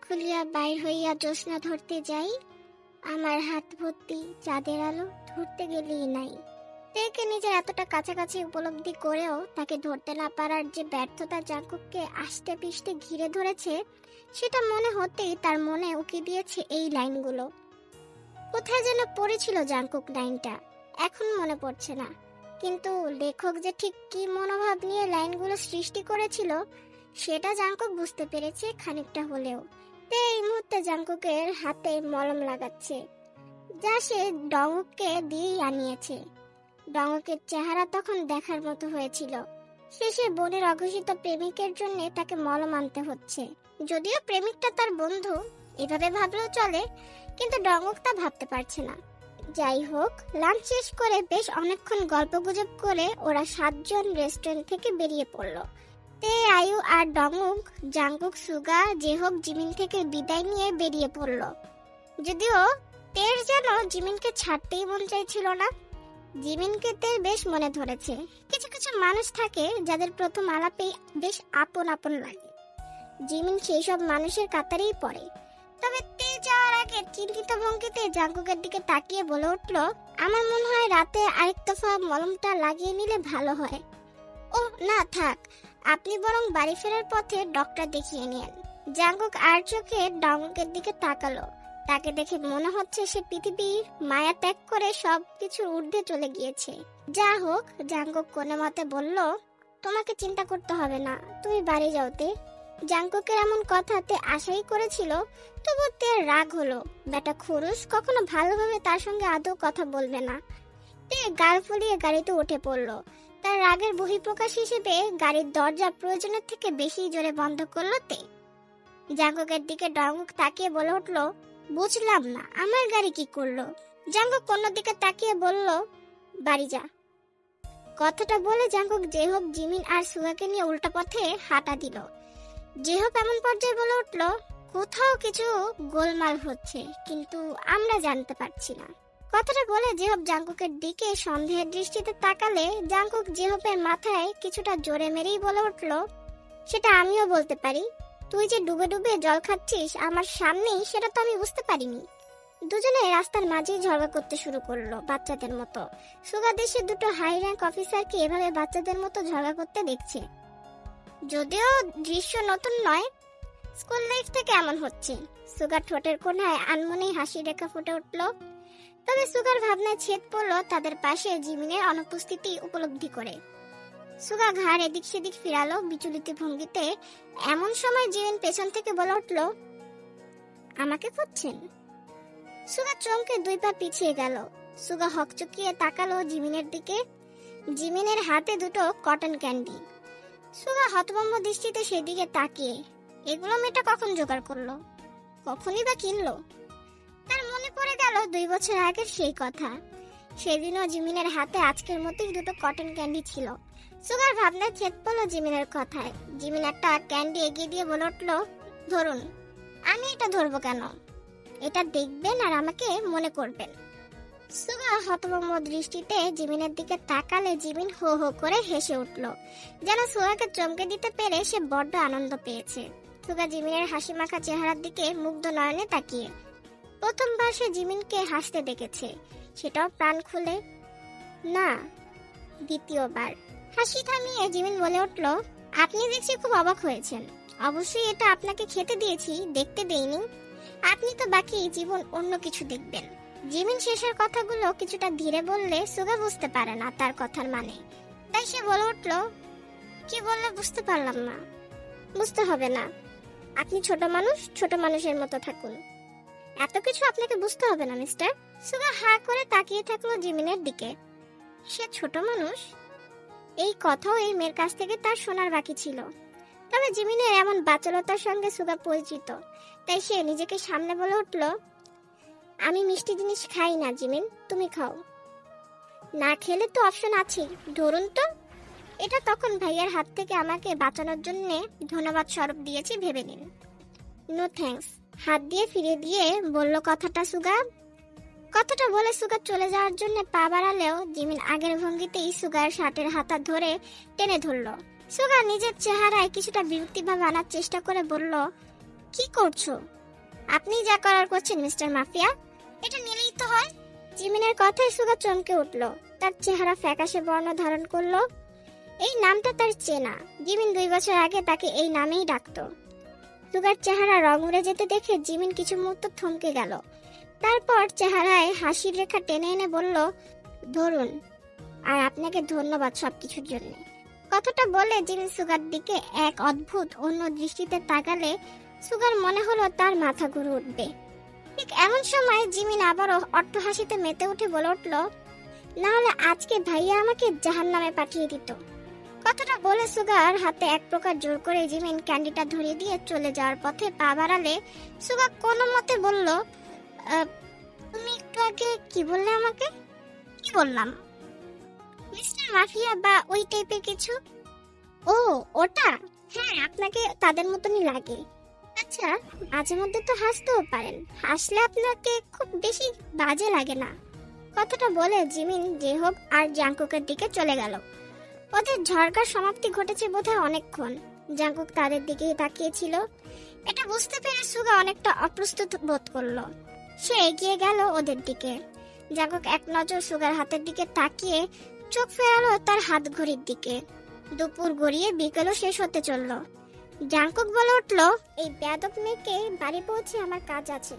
খুলিয়া বাইর হইয়া জ্যোৎস্না ধরতে যাই, আমার হাত ভর্তি চাঁদের আলো ধরতে গেলেই নাই। তেকে নিজের এতটা কাছাকাছি উপলব্ধি করেও তাকে ধরতে না পারার যে ব্যর্থতা জাঙ্কুককে আষ্টে পিষ্টে ঘিরে ধরেছে, সেটা মনে হতেই তার মনে উকি দিয়েছে এই লাইনগুলো। কোথায় যেন পড়েছিল জাঙ্কুক লাইনটা, এখন মনে পড়ছে না, কিন্তু লেখক যে ঠিক কি মনোভাব নিয়ে লাইনগুলো সৃষ্টি করেছিল সেটা জাঙ্কুক বুঝতে পেরেছে খানিকটা হলেও। তে এই মুহূর্তে জাঙ্কুকের হাতে মলম লাগাচ্ছে, যা সে ডঙ্গককে দিয়েই আনিয়েছে। ডঙ্গকের চেহারা তখন দেখার মতো হয়েছিল। শেষে বোনের অঘোষিত প্রেমিকের জন্য তাকে মলম আনতে হচ্ছে। যদিও প্রেমিকটা তার বন্ধু, এভাবে ভাবলেও চলে, কিন্তু ডঙ্গক তা ভাবতে পারছে না। যাই হোক, লাঞ্চ শেষ করে বেশ অনেকক্ষণ গল্পগুজব করে ওরা 7 জন রেস্টুরেন্ট থেকে বেরিয়ে পড়লো। তে, আয়ু আর ডঙ্গক জাঙ্কুক, সুগা, জেহব, জিমিন থেকে বিদায় নিয়ে বেরিয়ে পড়লো। যদিও তের যেন জিমিনকে ছাড়তেই মন চাইছিল না। জিমিনকে তের বেশ মনে ধরেছে। কিছু কিছু মানুষ থাকে যাদের প্রথম আলাপেই বেশ আপন আপন লাগে। জিমিন সেই সব মানুষের কাতারেই পড়ে। তবে তে যাওয়ার আগে চিন্তিত ভঙ্গিতে জাঙ্কুকের দিকে তাকিয়ে বলে উঠল, আমার মনে হয় রাতে আরেক দফা মলমটা লাগিয়ে নিলে ভালো হয়। ও না, থাক, আপনি বরং বাড়ি ফেরার পথে ডক্টর দেখিয়ে নিন। জাঙ্কুক আর চোখে ডঙ্গকের দিকে তাকালো। তাকে দেখে মনে হচ্ছে সে পৃথিবীর মায়া ত্যাগ করে সবকিছুর ঊর্ধ্বে চলে গিয়েছে। যা হোক, জাঙ্কুক কোনে মতে বলল, তোমাকে চিন্তা করতে হবে না, তুমি বাড়ি যাওতে। জাঙ্কুকের এমন কথাতে আশাই করেছিল, তবু তের রাগ হলো। বেটা খরুশ কখনো ভালোভাবে তার সঙ্গে আদৌ কথা বলবে না। তে গাল ফুলিয়ে গাড়িতে উঠে পড়লো। তার রাগের বহিঃপ্রকাশ হিসেবে গাড়ির দরজা প্রয়োজনের থেকে বেশি জোরে বন্ধ করলো তে। জাঙ্কুকের দিকে ডঙ্গক তাকিয়ে বলে উঠল, বুঝলাম না, আমার গাড়ি কি করলো? জাঙ্কুক অন্যদিকে তাকিয়ে বলল, বাড়ি যা। কথাটা বলে জাঙ্কুক জেহব, জিমিন আর সুগাকে নিয়ে উল্টা পথে হাঁটা দিল। জেহব এমন পর্যায়ে বলে উঠল, কোথাও কিছু গোলমাল হচ্ছে, কিন্তু আমরা জানতে পারছি না। কথাটা বলে জেহব জাঙ্কুকের দিকে সন্দেহের দৃষ্টিতে তাকালে জাঙ্কুক জেহবের মাথায় কিছুটা জোরে মেরেই বলে উঠল, সেটা আমিও বলতে পারি। তুই যে ডুবে ডুবে জল খাচ্ছিস আমার সামনেই, সেটা তো আমি বুঝতে পারিনি। দুজনে রাস্তার মাঝেই ঝগড়া করতে শুরু করলো বাচ্চাদের মতো। সুগা দেশের দুটো হাই র্যাঙ্ক অফিসারকে এভাবে বাচ্চাদের মতো ঝগড়া করতে দেখছে। যদিও দৃশ্য নতুন নয়, স্কুল লাইফ থেকে এমন হচ্ছে। সুগার ঠোঁটের কোণায় আনমনেই হাসি রেখা ফুটে উঠল। তবে সুগার ভাবনায় ছেদ পড়ল তাদের পাশে জিমিনের অনুপস্থিতি উপলব্ধি করে। সুগা ঘাড় এদিক সেদিক ফিরালো বিচলিত ভঙ্গিতে। এমন সময় জিমিন পেছন থেকে বলে উঠল, আমাকে খুঁজছেন? সুগা চমকে 2 পা পিছিয়ে গেল। সুগা হকচকিয়ে তাকালো জিমিনের দিকে। জিমিনের হাতে দুটো কটন ক্যান্ডি। সুগা হতভম্ব দৃষ্টিতে সেদিকে তাকিয়ে, এগুলো মেয়েটা কখন জোগাড় করলো? কখনই বা কিনলো? তার মনে পড়ে গেল 2 বছর আগের সেই কথা। সেদিনও জিমিনের হাতে আজকের মতোই দুটো কটন ক্যান্ডি ছিল। সুগার ভাবনায় ছেদ পড়লো জিমিনের কথায়। জিমিন একটা ক্যান্ডি এগিয়ে দিয়ে বলে উঠল, ধরুন। আমি এটা ধরবো কেন? এটা দেখবেন আর আমাকে মনে করবেন। সুগা হতভম্ব দৃষ্টিতে জিমিনের দিকে তাকালে জিমিন হো হো করে হেসে উঠল, যেন সুগাকে চমকে দিতে পেরে সে বড্ড আনন্দ পেয়েছে। সুগা জিমিনের হাসি মাখা চেহারার দিকে মুগ্ধ নয়নে তাকিয়ে। প্রথমবার সে জিমিনকে হাসতে দেখেছে, সেটাও প্রাণ খুলে না। দ্বিতীয়বার হাসি থামিয়ে জিমিন বলে উঠল, আপনি দেখছি খুব অবাক হয়েছেন। অবশ্যই এটা আপনাকে খেতে দিয়েছি, দেখতে দেইনি। আপনি তো বাকি জীবন অন্য কিছু দেখবেন। জিমিন শেষের কথাগুলো কিছুটা ধীরে বললে সুগা বুঝতে পারে না তার কথার মানে। তাই সে বলে উঠল, কি বললে বুঝতে পারলাম না। বুঝতে হবে না, আপনি ছোট মানুষ, ছোট মানুষের মতো থাকুন। এত কিছু আপনাকে বুঝতে হবে না মিস্টার। সুগা হা করে তাকিয়ে থাকলো জিমিনের দিকে। সে ছোট মানুষ? এই কথাও এই মেয়ের কাছ থেকে তার শোনার বাকি ছিল। তবে জিমিনের এমন বাচালতার সঙ্গে সুগা পরিচিত, তাই সে নিজেকে সামনে বলে উঠল, আমি মিষ্টি জিনিস খাই না জিমিন, তুমি খাও। না খেলে তো অপশন আছে, ধরুন তো। এটা তখন ভাইয়ার হাত থেকে আমাকে বাঁচানোর জন্য ধন্যবাদ স্বরূপ দিয়েছি ভেবে নিন। নো থ্যাঙ্কস, হাত দিয়ে ফিরিয়ে দিয়ে বলল কথাটা সুগা। কথাটা বলে সুগা চলে যাওয়ার জন্য পা বাড়ালেও জিমিন আগের ভঙ্গিতেই সুগার শার্টের হাতা ধরে টেনে ধরল। সুগা নিজের চেহারায় কিছুটা বিরক্তি ভাব আনার চেষ্টা করে বলল, কি করছো? আপনি যা করার করছেন মিস্টার মাফিয়া, এটা নিলেই তো হয়। জিমিনের কথায় সুগা চমকে উঠল। তার চেহারা ফ্যাকাশে বর্ণ ধারণ করলো। এই নামটা তার চেনা। জিমিন 2 বছর আগে তাকে এই নামেই ডাকতো। সুগার চেহারা রং উড়ে যেতে দেখে জিমিন কিছু মুহূর্ত থমকে গেল। তারপর চেহারায় হাসির রেখা টেনে এনে বলল, ধরুন, আর আপনাকে ধন্যবাদ সবকিছুর জন্য। কথাটা বলে জিমিন সুগার দিকে এক অদ্ভুত অন্য দৃষ্টিতে তাকালে সুগার মনে হলো তার মাথা ঘুরে উঠবে। ঠিক এমন সময় জিমিন আবারও অট্টহাসিতে মেতে উঠে বলে উঠল, না হলে আজকে ভাইয়া আমাকে জাহান্নামে পাঠিয়ে দিত। কথাটা বলে সুগার হাতে এক প্রকার জোর করে জিমিন ক্যান্ডিটা ধরিয়ে দিয়ে চলে যাওয়ার পথে পা বাড়ালে সুগা কোনো মতে বলল, তুমি একটু আগে কি বললে আমাকে? কি বললাম? মিস্টার মাফিয়া বা ওই টাইপের কিছু। ও, ওটা? হ্যাঁ, আপনাকে তাদের মতনই লাগে। আচ্ছা, মাঝে মধ্যে তো হাসতেও পারেন। হাসলে আপনাকে খুব বেশি বাজে লাগে না। কথাটা বলে জিমিন যে হোক আর জাংকুকের দিকে চলে গেল। ওদের ঝড়কার সমাপ্তি ঘটেছে বোধহয় অনেকক্ষণ। জাংকুক তাদের দিকেই তাকিয়েছিল। এটা বুঝতে পেরে সুগা অনেকটা অপ্রস্তুত বোধ করলো। সে এগিয়ে গেল ওদের দিকে। জাংকুক এক নজর সুগার হাতের দিকে তাকিয়ে চোখ ফেরালো তার হাত ঘড়ির দিকে। দুপুর গড়িয়ে বিকেলও শেষ হতে চলল। জাংকুক বলে উঠল, এই বেয়াদব মেয়েকে বাড়ি পৌঁছে আমার কাজ আছে।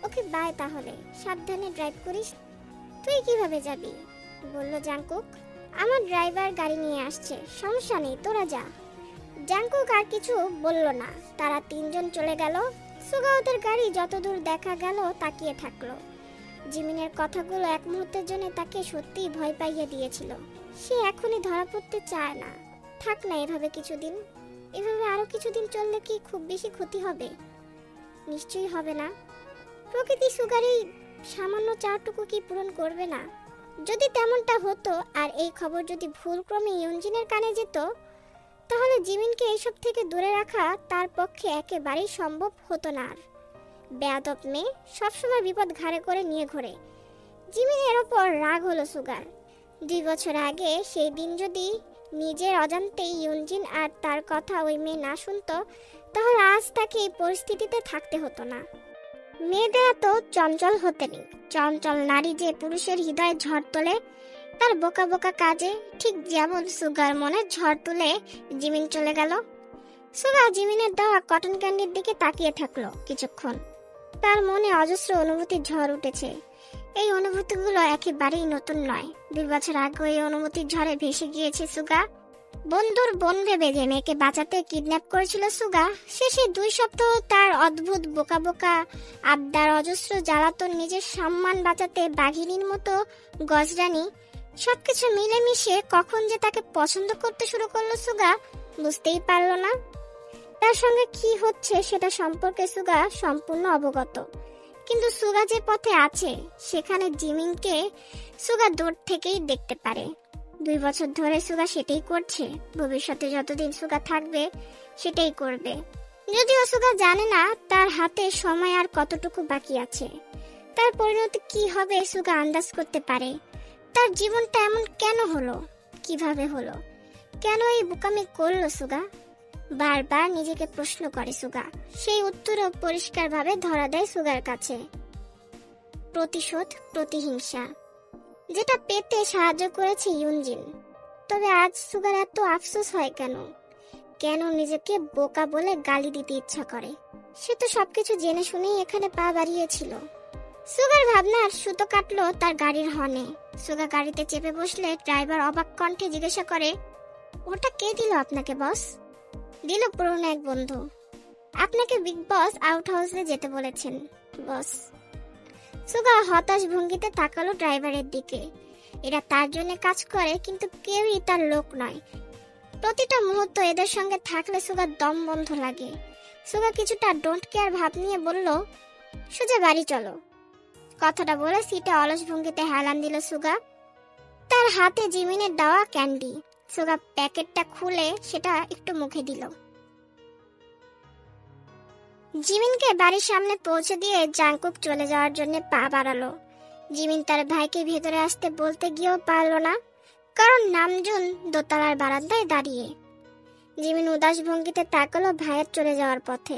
ওকে বাই তাহলে, সাবধানে ড্রাইভ করিস। তুই কিভাবে যাবি? বলল জাংকুক। আমার ড্রাইভার গাড়ি নিয়ে আসছে, সমস্যা নেই, তোরা যা। জাংকুক আর কিছু বলল না। তারা তিনজন চলে গেল। সুগা ওদের গাড়ি যতদূর দেখা গেল তাকিয়ে থাকলো। জিমিনের কথাগুলো এক মুহূর্তের জন্য তাকে সত্যিই ভয় পাইয়ে দিয়েছিল। সে এখনই ধরা পড়তে চায় না। থাক না এভাবে কিছুদিন। এভাবে আরো কিছুদিন চললে কি খুব বেশি ক্ষতি হবে? নিশ্চয়ই হবে না। প্রকৃতি সুগার এই সামান্য চারটুকু কি পূরণ করবে না? যদি তেমনটা হতো আর এই খবর যদি ভুলক্রমে ইউনজিনের কানে যেত, তাহলে জিমিনকে এইসব থেকে দূরে রাখা তার পক্ষে একেবারেই সম্ভব হতো না। আর বেয়াদব মেয়ে সবসময় বিপদ ঘাড়ে করে নিয়ে ঘোরে। জিমিনের ওপর রাগ হলো সুগার। 2 বছর আগে সেই দিন যদি নিজের অজান্তেই ইউনজিন আর তার কথা ওই মেয়ে না শুনতো, তাহলে আজ তাকে এই পরিস্থিতিতে থাকতে হতো না। মেয়েদের এত চঞ্চল হতে নেই। চঞ্চল নারী যে পুরুষের হৃদয়ে ঝড় তোলে, তার বোকা বোকা কাজে ঠিক যেমন সুগার মনে ঝড় তুলে জিমিন চলে গেল। সুগা জিমিনের দেওয়া কটন ক্যান্ডির দিকে তাকিয়ে থাকলো কিছুক্ষণ। তার মনে অজস্র অনুভূতির ঝড় উঠেছে। এই অনুভূতিগুলো একেবারেই নতুন নয়। 2 বছর আগে এই অনুভূতির ঝড়ে ভেসে গিয়েছে সুগা। বন্ধুর বোন ভেবে যে মেয়েকে বাঁচাতে কিডন্যাপ করেছিল সুগা, শেষে 2 সপ্তাহ তার অদ্ভুত বোকা বোকা আবদার, অজস্র জ্বালাতন, নিজের সম্মান বাঁচাতে বাঘিনীর মতো গজরানি, সবকিছু মিলেমিশে কখন যে তাকে পছন্দ করতে শুরু করলো সুগা বুঝতেই পারল না। তার সঙ্গে কি হচ্ছে সেটা সম্পর্কে সুগা সম্পূর্ণ অবগত। কিন্তু সুগা যে পথে আছে সেখানে জিমিনকে সুগা দূর থেকেই দেখতে পারে। 2 বছর ধরে সুগা সেটাই করছে। ভবিষ্যতে যতদিন সুগা থাকবে সেটাই করবে। যদিও সুগা জানে না তার হাতে সময় আর কতটুকু বাকি আছে। তার পরিণতি কি হবে সুগা আন্দাজ করতে পারে। তার জীবনটা এমন কেন হলো? কিভাবে হলো? কেন এই বোকামি করলো সুগা? বারবার নিজেকে প্রশ্ন করে সুগা। সেই উত্তরও পরিষ্কারভাবে ধরা দেয় সুগার কাছে। প্রতিশোধ, প্রতিহিংসা, যেটা পেতে সাহায্য করেছে ইউনজিন। তবে আজ সুগার এত আফসোস হয় কেন? কেন নিজেকে বোকা বলে গালি দিতে ইচ্ছা করে? সে তো সবকিছু জেনে শুনেই এখানে পা বাড়িয়েছিল। সুগার ভাবনার সুতো কাটলো তার গাড়ির হর্নে। সুগা গাড়িতে চেপে বসলে ড্রাইভার অবাক কণ্ঠে জিজ্ঞাসা করে, ওটা কে দিল আপনাকে বস? দিল পুরনো এক বন্ধু। আপনাকে বিগ বস আউট হাউসে যেতে বলেছেন বস। সুগা হতাশ ভঙ্গিতে তাকালো ড্রাইভারের দিকে। এরা তার জন্য কাজ করে, কিন্তু কেউই তার লোক নয়। প্রতিটা মুহূর্ত এদের সঙ্গে থাকলে সুগার দম বন্ধ লাগে। সুগা কিছুটা ডোন্ট কেয়ার ভাব নিয়ে বলল, সোজা বাড়ি চলো। কথাটা বলে সিটে অলস ভঙ্গিতে হেলান দিল সুগা। তার হাতে জিমিনের দেওয়া ক্যান্ডি। সুগা প্যাকেটটা খুলে সেটা একটু মুখে দিল। জিমিনকে বাড়ির সামনে পৌঁছে দিয়ে জাংকুক চলে যাওয়ার জন্য পা বাড়ালো। জিমিন তার ভাইকে ভেতরে আসতে বলতে গিয়েও পারল না, কারণ নামজুন দোতলার বারান্দায় দাঁড়িয়ে। জিমিন উদাস ভঙ্গিতে তাকালো ভাইয়ের চলে যাওয়ার পথে।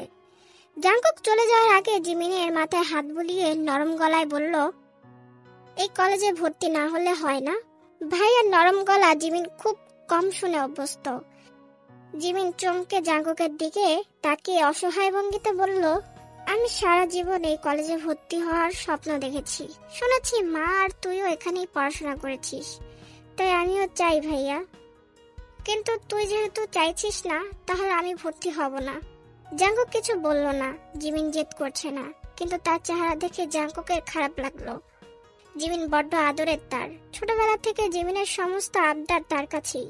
জাংকুক চলে যাওয়ার আগে জিমিনের মাথায় হাত বুলিয়ে নরম গলায় বলল, এই কলেজে ভর্তি না হলে হয় না। ভাইয়ের নরম গলা জিমিন খুব কম শুনে অভ্যস্ত। জিমিন চমকে জাংকুকের দিকে তাকিয়ে অসহায় ভঙ্গিতে বলল, আমি সারা জীবন এই কলেজে ভর্তি হওয়ার স্বপ্ন দেখেছি। শুনেছি মা আর তুইও এখানেই পড়াশোনা করেছিস, তাই আমিও চাই ভাইয়া। কিন্তু তুই যেহেতু চাইছিস না, তাহলে আমি ভর্তি হব না। জাংকুক কিছু বলল না। জিমিন জেদ করছে না, কিন্তু তার চেহারা দেখে জাংকুকের খারাপ লাগলো। জিমিন বড্ড আদরের তার। ছোটবেলা থেকে জিমিনের সমস্ত আবদার তার কাছেই।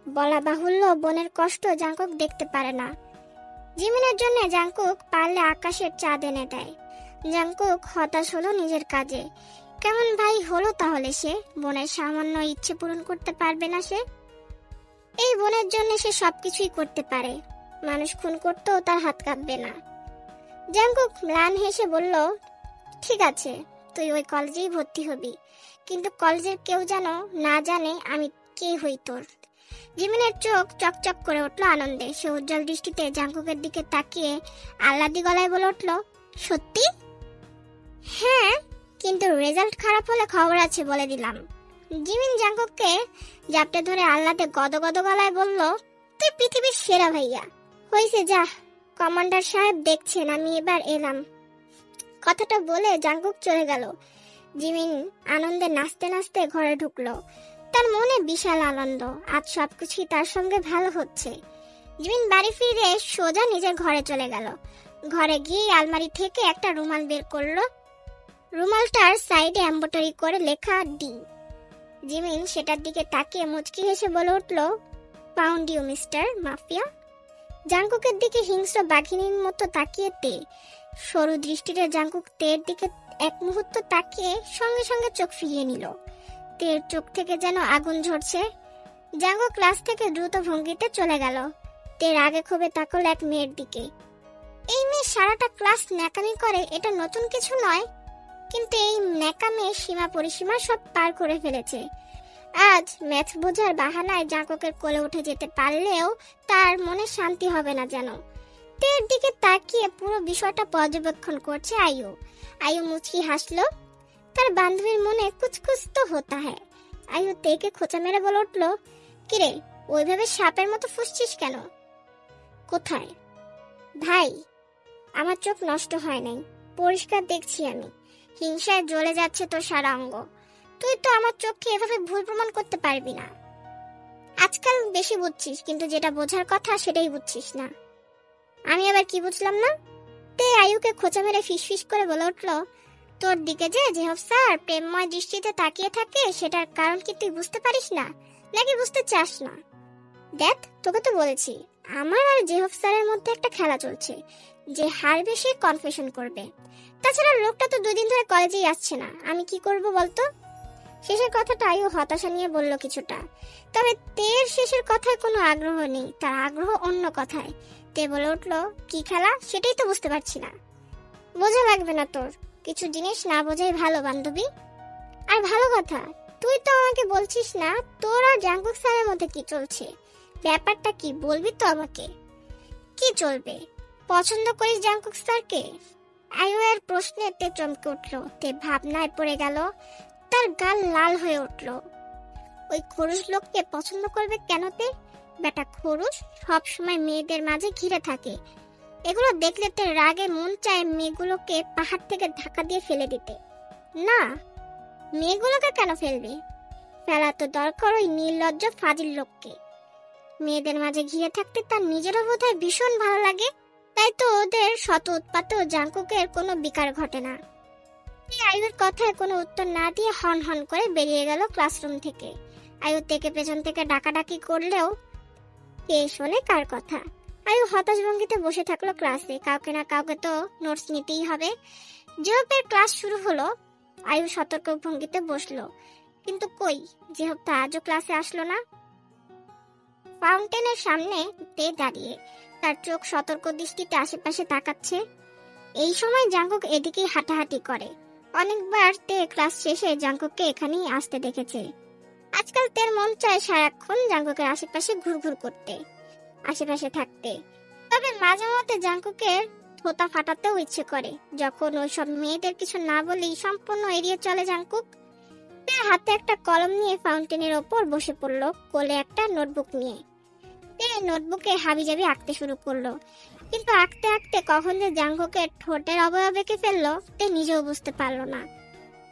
বলা বাহুল্য, বোনের কষ্ট জাংকুক দেখতে পারে না। জিমিনের জন্য জাংকুক পারলে আকাশের চাঁদ এনে দেয়। জাংকুক হতাশ হলো নিজের কাজে। কেমন ভাই হলো তাহলে সে? বোনের সামান্য ইচ্ছে পূরণ করতে পারবে না সে? এই বোনের জন্য সে সবকিছুই করতে পারে। মানুষ খুন করতেও তার হাত কাঁপবে না। জাংকুক ম্লান হেসে বলল, ঠিক আছে, তুই ওই কলেজেই ভর্তি হবি, কিন্তু কলেজের কেউ যেন না জানে আমি কে হই তোর। জিমিনের চোখ চকচক করে উঠলো আনন্দে। সে উজ্জ্বল দৃষ্টিতে জাংকুকের দিকে তাকিয়ে আহ্লাদি গলায় বলে উঠল, সত্যি? হ্যাঁ, কিন্তু রেজাল্ট খারাপ হলে খবর আছে বলে দিলাম। জিমিন জাংকুককে জাপটে ধরে আহ্লাদে গদগদ গলায় বলল, তুই পৃথিবীর সেরা ভাইয়া। হইছে যা, কমান্ডার সাহেব দেখছেন আমি এবার এলাম। কথাটা বলে জাংকুক চলে গেল। জিমিন আনন্দে নাচতে নাচতে ঘরে ঢুকলো। তার মনে বিশাল আনন্দ, আজ সবকিছুই তার সঙ্গে ভালো হচ্ছে। জিমিন বাড়ি ফিরে সোজা নিজের ঘরে চলে গেল। ঘরে গিয়ে আলমারি থেকে একটা রুমাল বের করলো। রুমালটার সাইডে এমব্রয়ডারি করে লেখা ডি। জিমিন সেটার দিকে তাকিয়ে মুচকি হেসে বলে উঠল, ফাউন্ড ইউ মিস্টার মাফিয়া। জাংকুকের দিকে হিংস্র বাঘিনীর মতো তাকিয়ে তে সরু দৃষ্টিতে জাংকুক তের দিকে এক মুহূর্ত তাকিয়ে সঙ্গে সঙ্গে চোখ ফিরিয়ে নিল। তের চোখ থেকে যেন আগুন ঝরছে। জাংকুক ক্লাস থেকে দ্রুত ভঙ্গিতে চলে গেল। তের আগে ক্ষোভে তাকালো এক মেয়ের দিকে। এই মেয়ে সারাটা ক্লাস ন্যাকামি করে, এটা নতুন কিছু নয়, কিন্তু এই ন্যাকামের সীমা পরিসীমা সব পার করে ফেলেছে। আজ ম্যাথ বোঝার বাহানায় জাংকুকের কোলে উঠে যেতে পারলেও তার মনে শান্তি হবে না যেন। তের দিকে তাকিয়ে পুরো বিষয়টা পর্যবেক্ষণ করছে আয়ু। আয়ু মুচকি হাসলো। তার বান্ধবীর মনে কুছ কুছ তো হতা হ্যায়। আয়ু তেকে খোঁচা মেরে বলে উঠল, কিরে ওইভাবে সাপের মতো ফুসছিস কেন? কোথায়? ভাই, আমার চোখ নষ্ট হয় নাই, পরিষ্কার দেখছি আমি। হিংসায় জ্বলে যাচ্ছে তোর সারা অঙ্গ। তুই তো আমার চোখকে এভাবে ভুল প্রমাণ করতে পারবি না। আজকাল বেশি বুঝছিস, কিন্তু যেটা বোঝার কথা সেটাই বুঝছিস না। আমি আবার কি বুঝলাম না? তে আয়ুকে খোঁচা মেরে ফিসফিস করে বলে উঠল, তোর দিকে যে জেহব স্যার প্রেমময় দৃষ্টিতে তাকিয়ে থাকে, সেটার কারণ কি তুই বুঝতে পারিস না, নাকি বুঝতে চাস না? দেখ, তোকে তো বলেছি আমার আর জেহব স্যারের মধ্যে একটা খেলা চলছে। যে হারবে সে কনফেশন করবে। তাছাড়া লোকটা তো 2 দিন ধরে কলেজেই আসছে না, আমি কি করব বলতো? শেষের কথাটা আয়ু হতাশা নিয়ে বলল কিছুটা। তবে তের শেষের কথায় কোনো আগ্রহ নেই, তার আগ্রহ অন্য কথায়। তে বলে উঠল, কি খেলা সেটাই তো বুঝতে পারছি না। বোঝা লাগবে না তোর, কিছু জিনিস না বোঝাই ভালো বান্ধবী। আর ভালো কথা, তুই তো আমাকে বলছিস না তোর আর জাংকুক স্যারের মধ্যে কি চলছে। ব্যাপারটা কি বলবি তো আমাকে? কি চলবে? পছন্দ করিস জাংকুক স্যারকে? আয়ু এর প্রশ্নে তে চমকে উঠল। তে ভাবনায় পড়ে গেল। তার গাল লাল হয়ে উঠল। ওই খরুশ লোককে পছন্দ করবে কেন তে? বেটা খরুশ সব সময় মেয়েদের মাঝে ঘিরে থাকে। এগুলো দেখলে তে রাগে মন চায় মেয়েগুলোকে পাহাড় থেকে ধাক্কা দিয়ে ফেলে দিতে। না, মেয়েগুলোকে কেন ফেলবে? ফেলা তো দরকার ওই নির্লজ্জ ফাজিল লোককে। মেয়েদের মাঝে ঘিরে থাকতে তার নিজেরও বোধহয় ভীষণ ভালো লাগে, তাই তো ওদের শত উৎপাতেও জাংকুকের কোনো বিকার ঘটে না। আয়ুর কথায় কোনো উত্তর না দিয়ে হন হন করে বেরিয়ে গেল ক্লাসরুম থেকে। আয়ু থেকে পেছন থেকে ডাকাডাকি করলেও কে শোনে কার কথা। আয়ু হতাশ ভঙ্গিতে বসে থাকলো ক্লাসে। কাউকে না কাউকে তো নোটস নিতেই হবে। জেহপের ক্লাস শুরু হলো। আয়ু সতর্ক ভঙ্গিতে বসলো, কিন্তু কই, জেহপ তো আজও ক্লাসে আসলো না। ফাউন্টেনের সামনে তে দাঁড়িয়ে, তার চোখ সতর্ক দৃষ্টিতে আশেপাশে তাকাচ্ছে। এই সময় জাংকুক এদিকেই হাঁটাহাঁটি করে। অনেকবার তে ক্লাস শেষে জাংকুককে এখানেই আসতে দেখেছে। আজকাল তের মন চায় সারাক্ষণ জাংকুকের আশেপাশে ঘুরঘুর করতে, আশেপাশে থাকতে। তবে মাঝে মধ্যে জাংকুকের থোতা ফাটাতেও ইচ্ছে করে। যখন ওইসব মেয়েদের কিছু না বলেই সম্পূর্ণ এড়িয়ে চলে জাংকুক। তার হাতে একটা কলম নিয়ে ফাউন্টেনের ওপর বসে পড়লো, কোলে একটা নোটবুক নিয়ে। তে নোটবুকে হাবিজাবি আঁকতে শুরু করলো, কিন্তু আঁকতে আঁকতে কখন যে জাংকুকের ঠোঁটের অবয়ব এঁকে ফেললো তে নিজেও বুঝতে পারলো না।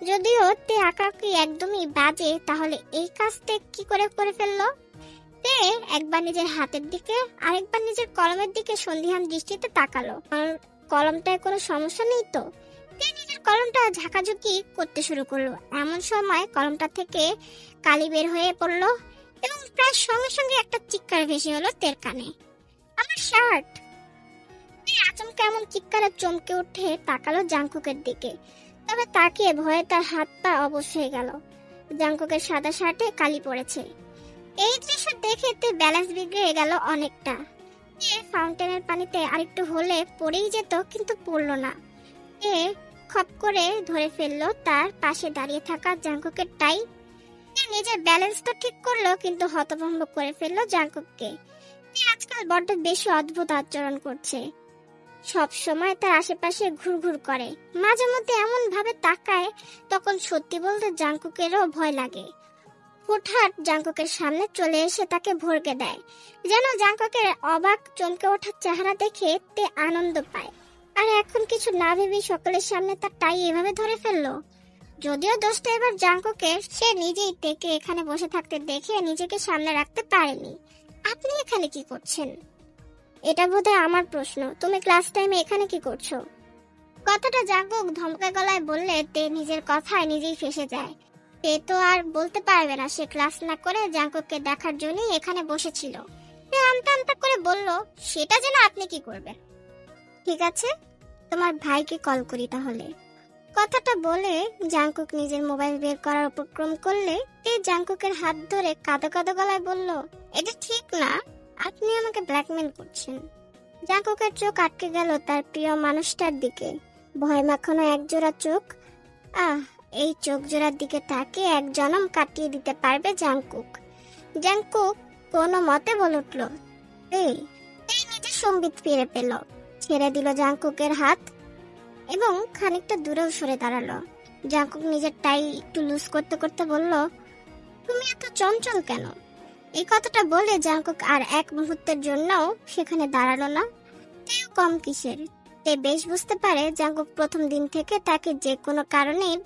যদিও তে আঁকাআঁকি একদমই বাজে, তাহলে এই কাজটা কি করে করে ফেললো? তে একবার নিজের হাতের দিকে আরেকবার নিজের কলমের দিকে সন্দিহান দৃষ্টিতে তাকালো। আর কলমটায় কোনো সমস্যা নেই তো? তে নিজের কলমটা ঝাঁকাঝুঁকি করতে শুরু করলো। এমন সময় কলমটা থেকে কালি বের হয়ে পড়লো এবং প্রায় সঙ্গে সঙ্গে একটা চিৎকার ভেসে হলো তের কানে, আমার শার্ট! তে আচমকা এমন চিৎকারে চমকে উঠে তাকালো জাংকুকের দিকে। তবে তাকিয়ে ভয়ে তার হাত পা অবশ হয়ে গেল। জাংকুকের সাদা শার্টে কালি পড়েছে। এই দৃশ্য দেখে তে ব্যালেন্স বিগড়ে গেল অনেকটা। তে ফাউন্টেনের পানিতে আরেকটু হলে পড়েই যেত, কিন্তু পড়লো না। তে খপ করে ধরে ফেললো তার পাশে দাঁড়িয়ে থাকা জাংকুকের টাই। তে নিজের ব্যালেন্স তো ঠিক করলো, কিন্তু হতভম্ব করে ফেললো জাংকুককে। তে আজকাল বড্ড বেশি অদ্ভুত আচরণ করছে। সব সময় তার আশেপাশে ঘুরঘুর করে, মাঝে মধ্যে এমন ভাবে তাকায়, তখন সত্যি বলতে জাংকুকেরও ভয় লাগে। হুটহাট জাংকুকের সামনে চলে এসে তাকে ভড়কে দেয়, যেন জাংকুকের অবাক চমকে ওঠার চেহারা দেখে তে আনন্দ পায়। আর এখন কিছু না ভেবে সকলের সামনে তার টাই এভাবে ধরে ফেললো। যদিও দোষটা এবার জাংকুকের, সে নিজেই তেকে এখানে বসে থাকতে দেখে নিজেকে সামনে রাখতে পারেনি। আপনি এখানে কি করছেন? এটা বোধহয় আমার প্রশ্ন, তুমি ক্লাস টাইমে এখানে কি করছো? কথাটা জাংকুক ধমকা গলায় বললে তে নিজের কথায় নিজেই ফেঁসে যায়। তে তো আর বলতে পারবে না সে ক্লাস না করে জাংকুককে দেখার জন্যই এখানে বসেছিল। তে আমতা আমতা করে বলল, সেটা যেন আপনি কি করবেন। ঠিক আছে, তোমার ভাইকে কল করি তাহলে। কথাটা বলে জাংকুক নিজের মোবাইল বের করার উপক্রম করলে তে জাংকুকের হাত ধরে কাঁদো কাঁদো গলায় বলল, এটা ঠিক না, আপনি আমাকে ব্ল্যাকমেল করছেন। জাংকুকের চোখ আটকে গেল তার প্রিয় মানুষটার দিকে। ভয় মাখানো একজোড়া চোখ। এই চোখ জোড়ার দিকে তাকে এক জনম কাটিয়ে দিতে পারবে জাংকুক। জাংকুক কোনো মতে বলে উঠল, এই নিজের সম্বিত ফিরে পেল, ছেড়ে দিল জাংকুকের হাত এবং খানিকটা দূরেও সরে দাঁড়ালো। জাংকুক নিজের টাই একটু লুজ করতে করতে বলল, তুমি এত চঞ্চল কেন? এই কথাটা বলে জাংকুক আর এক মুহূর্তের জন্যও সেখানে দাঁড়ালো না। তেও কম কিসের। তে বেশ বুঝতে পারে জাংকুক প্রথম দিন থেকে তাকে যে কোনো কারণের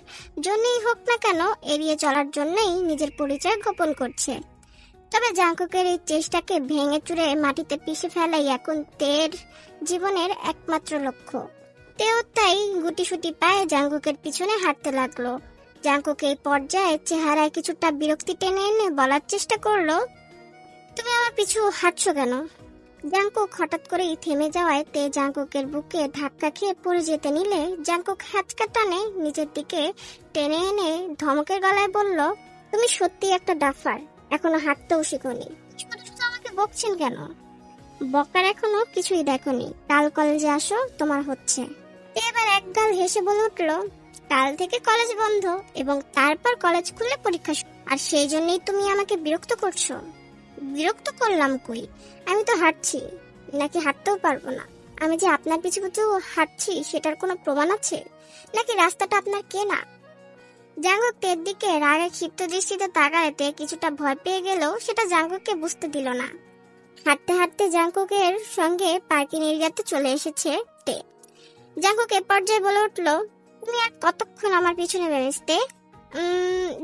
জন্যই হোক না কেন এড়িয়ে চলার জন্যই নিজের পরিচয় গোপন করছে। তবে জাংকুকের এই চেষ্টাকে ভেঙে চুরে মাটিতে পিষে ফেলাই এখন তের জীবনের একমাত্র লক্ষ্য। তেও তাই গুটিসুটি পায়ে জাংকুকের পিছনে হাঁটতে লাগলো। জাংকুক এই পর্যায়ে চেহারায় কিছুটা বিরক্তি টেনে এনে বলার চেষ্টা করলো, তুমি আমার পিছু হাঁটছো কেন? জাংকুক হঠাৎ করেই থেমে যাওয়ায় তে জাংকুকের বুকে ধাক্কা খেয়ে পড়ে যেতে নিলে জাংকুক হ্যাচকা টানে নিজের দিকে টেনে এনে ধমকের গলায় বলল, তুমি সত্যি একটা ডাফার, এখনো হাঁটতেও শিখোনি, শুধু শুধু আমাকে বকছেন কেন? বকার এখনো কিছুই দেখোনি, কাল কলেজে আসো, তোমার হচ্ছে। এবার একগাল হেসে বলে উঠল, কাল থেকে কলেজ বন্ধ এবং তারপর কলেজ খুললে পরীক্ষা। আর সেই জন্যই তুমি আমাকে বিরক্ত করছো? বিরক্ত করলাম কই? আমি তো হাঁটছি, নাকি হাঁটতেও পারবো না? আমি যে আপনার পিছু পিছু হাঁটছি সেটার কোনো প্রমাণ আছে, নাকি রাস্তাটা আপনার কেনা? জাংকুক তের দিকে রাগে ক্ষিপ্ত দৃষ্টিতে তাকায়। তে কিছুটা ভয় পেয়ে গেলেও সেটা জাংকুককে বুঝতে দিল না। হাঁটতে হাঁটতে জাংকুকের সঙ্গে পার্কিং এরিয়াতে চলে এসেছে তে। জাংকুক এ পর্যায়ে বলে উঠল, তুমি আর কতক্ষণ আমার পিছনে বেরোতে?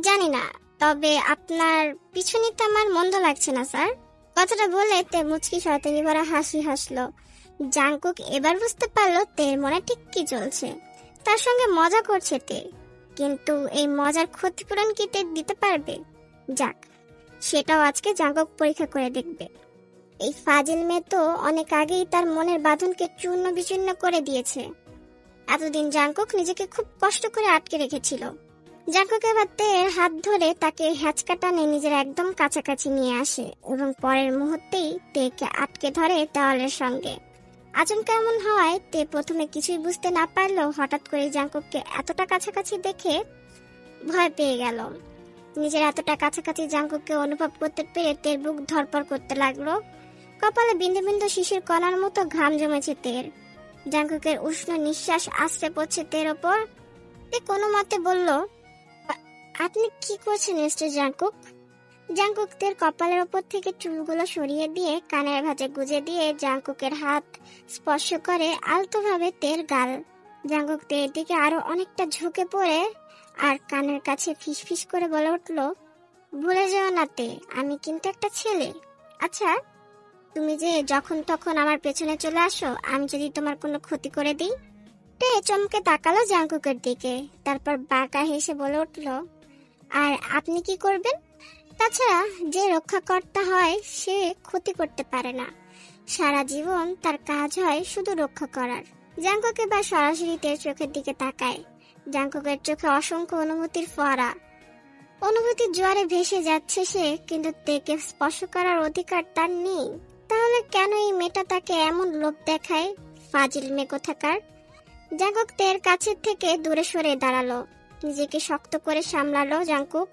জানি না, তবে আপনার পিছু নিতে আমার মন্দ লাগছে না স্যার। কথাটা বলে তে মুচকি শয়তানি ভরা হাসি হাসলো। জাংকুক এবার বুঝতে পারলো তের মনে ঠিক কি চলছে। তার সঙ্গে মজা করছে তে, কিন্তু এই মজার ক্ষতিপূরণ কি তে দিতে পারবে? যাক, সেটাও আজকে জাংকুক পরীক্ষা করে দেখবে। এই ফাজিল মেয়ে তো অনেক আগেই তার মনের বাঁধনকে চূর্ণ বিচূর্ণ করে দিয়েছে। এতদিন জাংকুক নিজেকে খুব কষ্ট করে আটকে রেখেছিল। জাংকুক এবার তের হাত ধরে তাকে হ্যাচকা টানে নিজের একদম কাছাকাছি নিয়ে আসে এবং পরের মুহূর্তেই তেকে আটকে ধরে দেওয়ালের সঙ্গে। আচমকা এমন হওয়ায় তে প্রথমে কিছুই বুঝতে না পারলেও হঠাৎ করে জাংকুককে এতটা কাছাকাছি দেখে ভয় পেয়ে গেল। নিজের এতটা কাছাকাছি জাংকুককে অনুভব করতে পেরে তের বুক ধরপড় করতে লাগলো। কপালে বিন্দু বিন্দু শিশির কণার মতো ঘাম জমেছে তের। জাঙ্কুকের উষ্ণ নিঃশ্বাস আশ্রে পড়ছে তের ওপর। তে কোনো মতে বলল, আপনি কি করছেন মিস্টার জাঙ্কুক? জাঙ্কুক তের কপালের ওপর থেকে চুলগুলো সরিয়ে দিয়ে কানের ভাঁজে গুজে দিয়ে জাঙ্কুকের হাত স্পর্শ করে আলতোভাবে তের গাল। জাঙ্কুক তের দিকে আরো অনেকটা ঝুঁকে পড়ে আর কানের কাছে ফিসফিস করে বলে উঠল, ভুলে যেও না তে, আমি কিন্তু একটা ছেলে। আচ্ছা, তুমি যে যখন তখন আমার পেছনে চলে আসো, আমি যদি তোমার কোনো ক্ষতি করে দিই? তে চমকে তাকালো জাঙ্কুকের দিকে, তারপর বাঁকা হেসে বলে উঠল, আর আপনি কি করবেন? তাছাড়া যে রক্ষাকর্তা হয় সে ক্ষতি করতে পারে না, সারা জীবন তার কাজ হয় শুধু রক্ষা করার। জাঙ্কুক এবার সরাসরি তের চোখের দিকে তাকায়। জাঙ্কুকের চোখে অসংখ্য অনুভূতির ফোয়ারা, অনুভূতির জোয়ারে ভেসে যাচ্ছে সে, কিন্তু তেকে স্পর্শ করার অধিকার তার নেই। তাহলে কেন এই মেয়েটা তাকে এমন লোভ দেখায়? ফাজিল মেয়ে কোথাকার। জাঙ্কুক তের কাছে থেকে দূরে সরে দাঁড়ালো, নিজেকে শক্ত করে সামলালো জাঙ্কুক।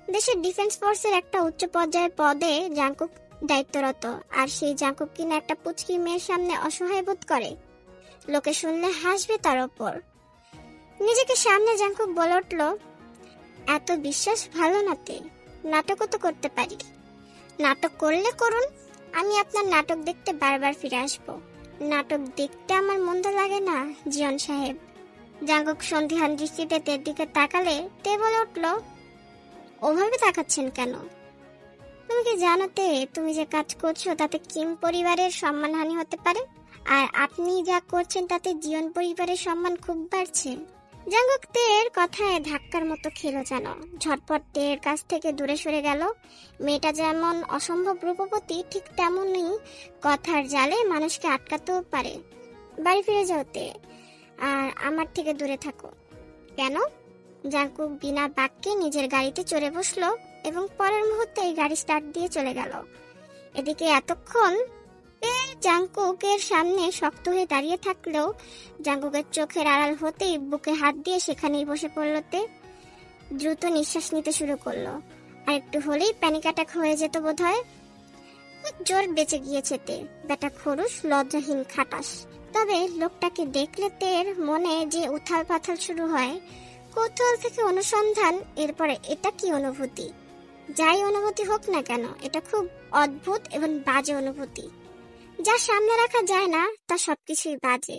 দেশের ডিফেন্স ফোর্সের একটা উচ্চ পর্যায়ের পদে জাঙ্কুক দায়িত্বরত, আর সেই জাঙ্কুক কিনা একটা পুচকি মেয়ের সামনে অসহায় বোধ করে। লোকে শুনলে হাসবে তার ওপর। নিজেকে সামনে জাঙ্কুক বলে উঠল, এত বিশ্বাস ভালো নাতে, নাটকও তো করতে পারি। নাটক করলে করুন, আমি আপনার নাটক দেখতে বারবার ফিরে আসবো। নাটক দেখতে আমার মন্দ লাগে না জিয়ন সাহেব। জাঙ্কুক সন্ধিহান দৃষ্টিতে তের দিকে তাকালে তে বলে উঠল, ওভাবে তাকাচ্ছেন কেন? তুমি কি জানো তে, তুমি যে কাজ করছো তাতে কিম পরিবারের সম্মানহানি হতে পারে, আর আপনি যা করছেন তাতে জিয়ন পরিবারের সম্মান খুব বাড়ছে। জাঙ্কুক তের কথায় ধাক্কার মতো খেলো যেন, ঝটপট তের কাছ থেকে দূরে সরে গেল। মেয়েটা যেমন অসম্ভব রূপবতী, ঠিক তেমনই কথার জালে মানুষকে আটকাতেও পারে। বাড়ি ফিরে যাও তে, আর আমার থেকে দূরে থাকো। কেন? জাঙ্কুক বিনা বাক্যে নিজের গাড়িতে চড়ে বসলো এবং পরের মুহূর্তেই গাড়ি স্টার্ট দিয়ে চলে গেল। এদিকে এতক্ষণ জাঙ্কুকের সামনে শক্ত হয়ে দাঁড়িয়ে থাকলেও জাঙ্কুকের চোখের আড়াল হতেই বুকে হাত দিয়ে সেখানেই বসে পড়ল তে। দ্রুত নিঃশ্বাস নিতে শুরু করলো, আর একটু হলেই প্যানিক অ্যাটাক হয়ে যেত বোধহয়। জোর বেঁচে গিয়েছে তে, বেটা খরুশ, লজ্জাহীন খাটাস। তবে লোকটাকে দেখলে তের মনে যে উথাল পাথাল শুরু হয়, কৌতূহল থেকে অনুসন্ধান, এরপরে এটা কি অনুভূতি? যাই অনুভূতি হোক না কেন, এটা খুব অদ্ভুত এবং বাজে অনুভূতি। যা সামনে রাখা যায় না তা সবকিছুই বাজে।